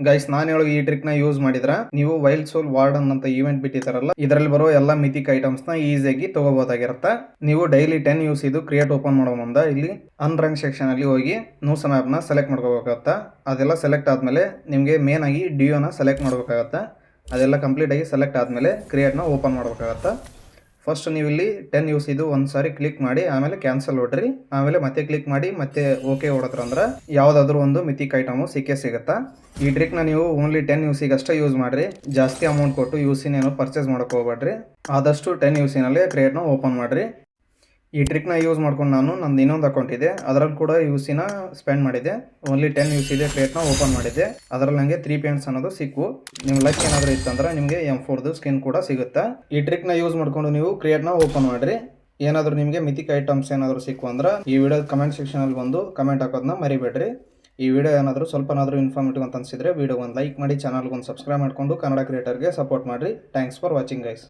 Guys ನಾನು ಹೇಳೋ ಈ ಟ್ರಿಕ್ ನ ಯೂಸ್ ಮಾಡಿದ್ರ ನೀವು ವೈಲ್ಡ್ ಸೋಲ್ ವಾರ್ಡನ್ ಅಂತ ಈವೆಂಟ್ ಬಿಟ್ಟಿದ್ದಾರಲ್ಲ, ಇದರಲ್ಲಿ ಬರೋ ಎಲ್ಲಾ ಮಿಥಿಕ್ ಐಟಮ್ಸ್ ನ ಈಸಿಯಾಗಿ ತಗೋಬಹುದಾಗಿರುತ್ತೆ. ನೀವು ಡೈಲಿ 10 ಯೂಸ್ ಇದು ಕ್ರಿಯೇಟ್ ಓಪನ್ ಮಾಡೋ ಮುಂದೆ ಇಲ್ಲಿ ಅನ್ರಂಕ್ ಸೆಕ್ಷನ್ ಅಲ್ಲಿ ಹೋಗಿ ನ್ಯೂಸ್ ಮ್ಯಾಪ್ ನ ಸೆಲೆಕ್ಟ್ ಮಾಡ್ಕೋಬೇಕಾಗತ್ತೆ. ಅದೆಲ್ಲ ಸೆಲೆಕ್ಟ್ ಆದ್ಮೇಲೆ ನಿಮಗೆ ಮೇನ್ ಆಗಿ ಡಿಯೋನ ಸೆಲೆಕ್ಟ್ ಮಾಡ್ಬೇಕಾಗತ್ತೆ. ಅದೆಲ್ಲ ಕಂಪ್ಲೀಟ್ ಆಗಿ ಸೆಲೆಕ್ಟ್ ಆದ್ಮೇಲೆ ಕ್ರಿಯೇಟ್ ನ ಓಪನ್ ಮಾಡ್ಬೇಕಾಗತ್ತೆ. ಫಸ್ಟ್ ನೀವು ಇಲ್ಲಿ 10 ಯೂಸ್ ಇದು ಒಂದ್ಸಾರಿ ಕ್ಲಿಕ್ ಮಾಡಿ ಆಮೇಲೆ ಕ್ಯಾನ್ಸಲ್ ಹೊಡ್ರಿ, ಆಮೇಲೆ ಮತ್ತೆ ಕ್ಲಿಕ್ ಮಾಡಿ ಮತ್ತೆ ಓಕೆ ಹೊಡೆದ್ರ ಅಂದ್ರೆ ಯಾವ್ದಾದ್ರು ಒಂದು ಮಿಥಿಕ್ ಐಟಮ್ ಸಿಕ್ಕೇ ಸಿಗುತ್ತಾ. ಈ ಟ್ರಿಕ್ ನ ನೀವು ಓನ್ಲಿ 10 ಯೂಸಿಗೆ ಅಷ್ಟೇ ಯೂಸ್ ಮಾಡ್ರಿ. ಜಾಸ್ತಿ ಅಮೌಂಟ್ ಕೊಟ್ಟು ಯೂಸಿನ ಏನು ಪರ್ಚೇಸ್ ಮಾಡಕ್ ಹೋಗ್ಬೇಡ್ರಿ. ಆದಷ್ಟು 10 ಯೂಸಿನಲ್ಲೇ ಕ್ರಿಯೇಟ್ ನ ಓಪನ್ ಮಾಡ್ರಿ. ಈ ಟ್ರಿಕ್ನ ಯೂಸ್ ಮಾಡ್ಕೊಂಡು ನಾನು ನಂದು ಇನ್ನೊಂದು ಅಕೌಂಟ್ ಇದೆ, ಅದರಲ್ಲಿ ಕೂಡ ಯೂಸಿನ ಸ್ಪೆಂಡ್ ಮಾಡಿದೆ. ಓನ್ಲಿ 10 ಯೂಸ್ ಇದೆ ಕ್ರಿಯೇಟ್ನ ಓಪನ್ ಮಾಡಿದ್ದೆ. ಅದರಲ್ಲಿ ನನಗೆ 3 ಪೇಂಟ್ಸ್ ಅನ್ನೋದು ಸಿಕ್ಕು. ನಿಮ್ಮ ಲಕ್ ಏನಾದರೂ ಇತ್ತಂದ್ರೆ ನಿಮಗೆ M4 ಸ್ಕಿನ್ ಕೂಡ ಸಿಗುತ್ತೆ. ಈ ಟ್ರಿಕ್ನ ಯೂಸ್ ಮಾಡ್ಕೊಂಡು ನೀವು ಕ್ರಿಯೇಟ್ನ ಓಪನ್ ಮಾಡಿರಿ. ಏನಾದರೂ ನಿಮಗೆ ಮಿಥಿಕ್ ಐಟಮ್ಸ್ ಏನಾದರೂ ಸಿಕ್ಕು ಅಂದ್ರೆ ಈ ವಿಡಿಯೋ ಕಮೆಂಟ್ ಸೆಕ್ಷನಲ್ಲಿ ಬಂದು ಕಮೆಂಟ್ ಹಾಕೋದನ್ನ ಮರಿಬೇಡ್ರಿ. ಈ ವಿಡಿಯೋ ಏನಾದರೂ ಸ್ವಲ್ಪನಾದರೂ ಇನ್ಫಾರ್ಮೇಟಿವ್ ಅಂತ ಅನಿಸಿದ್ರೆ ವಿಡಿಯೋ ಒಂದು ಲೈಕ್ ಮಾಡಿ, ಚಾನಲ್ಗೆ ಒಂದು ಸಬ್ಸ್ಕ್ರೈಬ್ ಮಾಡಿಕೊಂಡು ಕನ್ನಡ ಕ್ರಿಯೇಟರ್ಗೆ ಸಪೋರ್ಟ್ ಮಾಡಿರಿ. Thanks for watching guys.